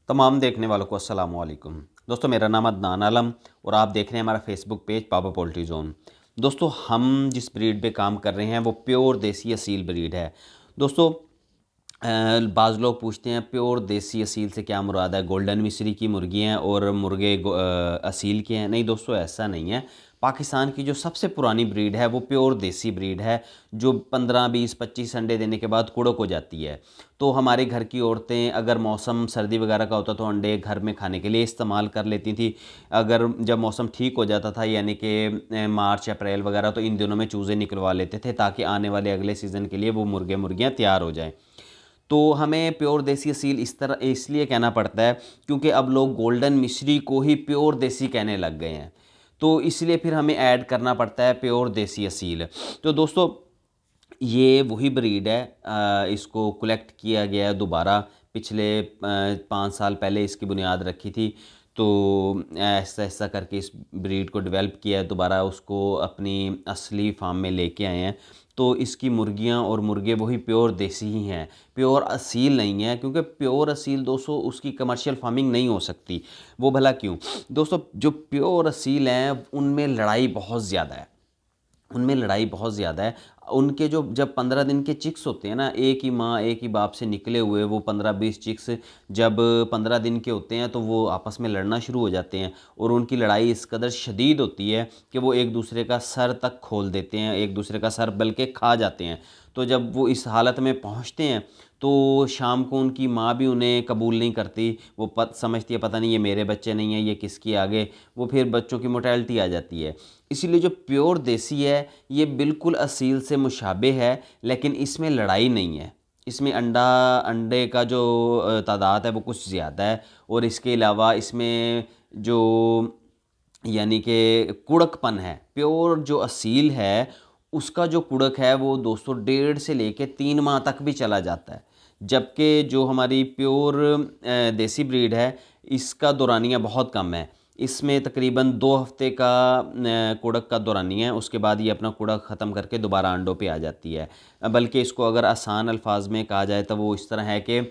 तमाम देखने वालों को अस्सलाम वालेकुम। दोस्तों, मेरा नाम अदनान आलम और आप देख रहे हैं हमारा फेसबुक पेज पापा पोल्ट्री जोन। दोस्तों, हम जिस ब्रीड पे काम कर रहे हैं वो प्योर देसी असील ब्रीड है। दोस्तों, बाज़ लोग पूछते हैं प्योर देसी असील से क्या मुराद है, गोल्डन मिस्री की मुर्गी हैं और मुर्गे असील के हैं। नहीं दोस्तों, ऐसा नहीं है। पाकिस्तान की जो सबसे पुरानी ब्रीड है वो प्योर देसी ब्रीड है, जो 15 20 25 अंडे देने के बाद कुड़क हो जाती है। तो हमारे घर की औरतें अगर मौसम सर्दी वगैरह का होता तो अंडे घर में खाने के लिए इस्तेमाल कर लेती थी। अगर जब मौसम ठीक हो जाता था यानी कि मार्च अप्रैल वगैरह, तो इन दिनों में चूज़े निकलवा लेते थे ताकि आने वाले अगले सीज़न के लिए वो मुर्गे मुर्गियाँ तैयार हो जाएँ। तो हमें प्योर देसी असील इस तरह इसलिए कहना पड़ता है क्योंकि अब लोग गोल्डन मिश्री को ही प्योर देसी कहने लग गए हैं, तो इसलिए फिर हमें ऐड करना पड़ता है प्योर देसी असील। तो दोस्तों, ये वही ब्रीड है, इसको कलेक्ट किया गया है दोबारा। पिछले 5 साल पहले इसकी बुनियाद रखी थी, तो ऐसा ऐसा करके इस ब्रीड को डेवलप किया है, दोबारा उसको अपनी असली फार्म में लेके आए हैं। तो इसकी मुर्गियां और मुर्गे वही प्योर देसी ही हैं, प्योर असील नहीं है। क्योंकि प्योर असील दोस्तों उसकी कमर्शियल फार्मिंग नहीं हो सकती। वो भला क्यों? दोस्तों, जो प्योर असील हैं उनमें लड़ाई बहुत ज़्यादा है, उनमें लड़ाई बहुत ज़्यादा है। उनके जो जब 15 दिन के चिक्स होते हैं ना, एक ही माँ एक ही बाप से निकले हुए वो 15-20 चिक्स जब 15 दिन के होते हैं तो वो आपस में लड़ना शुरू हो जाते हैं। और उनकी लड़ाई इस कदर शदीद होती है कि वो एक दूसरे का सर तक खोल देते हैं, एक दूसरे का सर बल्कि खा जाते हैं। तो जब वो इस हालत में पहुँचते हैं तो शाम को उनकी माँ भी उन्हें कबूल नहीं करती। वो समझती है पता नहीं ये मेरे बच्चे नहीं हैं, ये किसकी आगे। वो फिर बच्चों की मोर्टेलिटी आ जाती है। इसीलिए जो प्योर देसी है ये बिल्कुल असील से मुशाबे है, लेकिन इसमें लड़ाई नहीं है। इसमें अंडे का जो तादाद है वो कुछ ज़्यादा है। और इसके अलावा इसमें जो यानी कि कुड़कपन है, प्योर जो असील है उसका जो कुड़क है वो दोस्तों 1.5 से लेके 3 माह तक भी चला जाता है। जबकि जो हमारी प्योर देसी ब्रीड है इसका दौरानिया बहुत कम है। इसमें तकरीबन 2 हफ्ते का कुड़क का दौरानिया है, उसके बाद ये अपना कुड़क ख़त्म करके दोबारा अंडों पे आ जाती है। बल्कि इसको अगर आसान अल्फाज में कहा जाए तो वो इस तरह है कि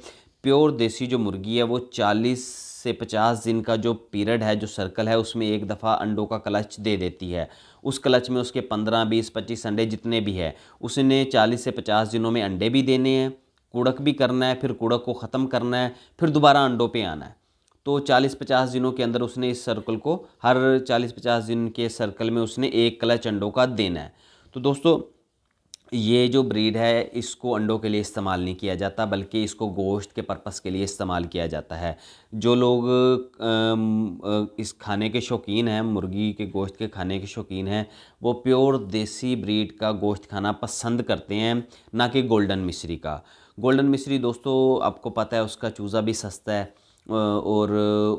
प्योर देसी जो मुर्गी है वो 40 से 50 दिन का जो पीरियड है, जो सर्कल है, उसमें एक दफ़ा अंडों का क्लच दे देती है। उस क्लच में उसके 15 20 25 अंडे जितने भी है उसने 40 से 50 दिनों में अंडे भी देने हैं, कुड़क भी करना है, फिर कुड़क को ख़त्म करना है, फिर दोबारा अंडों पे आना है। तो 40-50 दिनों के अंदर उसने इस सर्कल को, हर 40-50 दिन के सर्कल में उसने एक क्लच अंडों का देना है। तो दोस्तों, ये जो ब्रीड है इसको अंडों के लिए इस्तेमाल नहीं किया जाता, बल्कि इसको गोश्त के पर्पस के लिए इस्तेमाल किया जाता है। जो लोग इस खाने के शौकीन हैं, मुर्गी के गोश्त के खाने के शौकीन हैं, वो प्योर देसी ब्रीड का गोश्त खाना पसंद करते हैं, ना कि गोल्डन मिस्री का। गोल्डन मिस्री दोस्तों आपको पता है उसका चूज़ा भी सस्ता है, और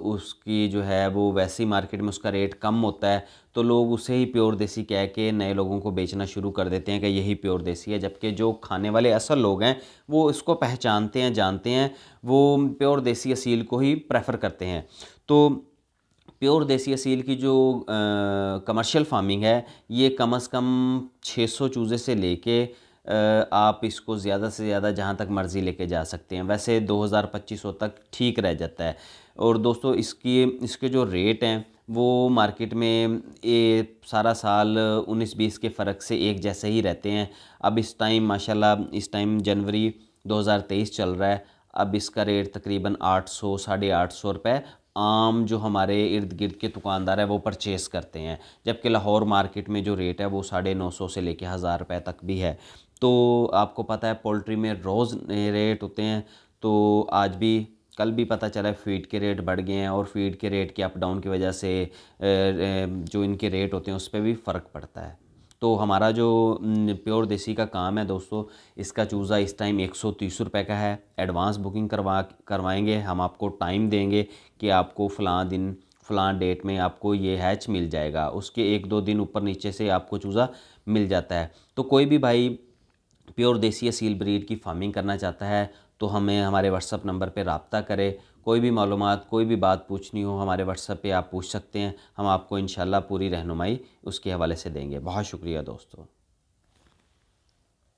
उसकी जो है वो वैसे ही मार्केट में उसका रेट कम होता है। तो लोग उसे ही प्योर देसी कह के नए लोगों को बेचना शुरू कर देते हैं कि यही प्योर देसी है। जबकि जो खाने वाले असल लोग हैं वो इसको पहचानते हैं, जानते हैं, वो प्योर देसी असील को ही प्रेफर करते हैं। तो प्योर देसी असील की जो कमर्शियल फार्मिंग है ये कम से कम 600 चूज़े से लेके आप इसको ज़्यादा से ज़्यादा जहाँ तक मर्ज़ी लेके जा सकते हैं। वैसे 2000-2500 तक ठीक रह जाता है। और दोस्तों, इसके जो रेट हैं वो मार्केट में ये सारा साल 19-20 के फ़र्क से एक जैसे ही रहते हैं। अब इस टाइम माशाल्लाह, इस टाइम जनवरी 2023 चल रहा है। अब इसका रेट तकरीबन 800 850 रुपये आम जो हमारे इर्द गिर्द के दुकानदार है वो परचेज़ करते हैं। जबकि लाहौर मार्केट में जो रेट है वो 950 से लेके 1000 रुपये तक भी है। तो आपको पता है पोल्ट्री में रोज़ नए रेट होते हैं। तो आज भी, कल भी पता चला फीड के रेट बढ़ गए हैं, और फीड के रेट के अप डाउन की वजह से जो इनके रेट होते हैं उस पर भी फ़र्क पड़ता है। तो हमारा जो प्योर देसी का काम है दोस्तों, इसका चूज़ा इस टाइम 130 रुपये का है। एडवांस बुकिंग करवाएंगे, हम आपको टाइम देंगे कि आपको फ़लाँ दिन फ़लाँ डेट में आपको ये हैच मिल जाएगा। उसके 1-2 दिन ऊपर नीचे से आपको चूज़ा मिल जाता है। तो कोई भी भाई प्योर देसी असील ब्रीड की फार्मिंग करना चाहता है तो हमें हमारे व्हाट्सअप नंबर पे रब्ता करें। कोई भी मालूमात, कोई भी बात पूछनी हो हमारे व्हाट्सअप पे आप पूछ सकते हैं। हम आपको इंशाल्लाह पूरी रहनुमाई उसके हवाले से देंगे। बहुत शुक्रिया दोस्तों।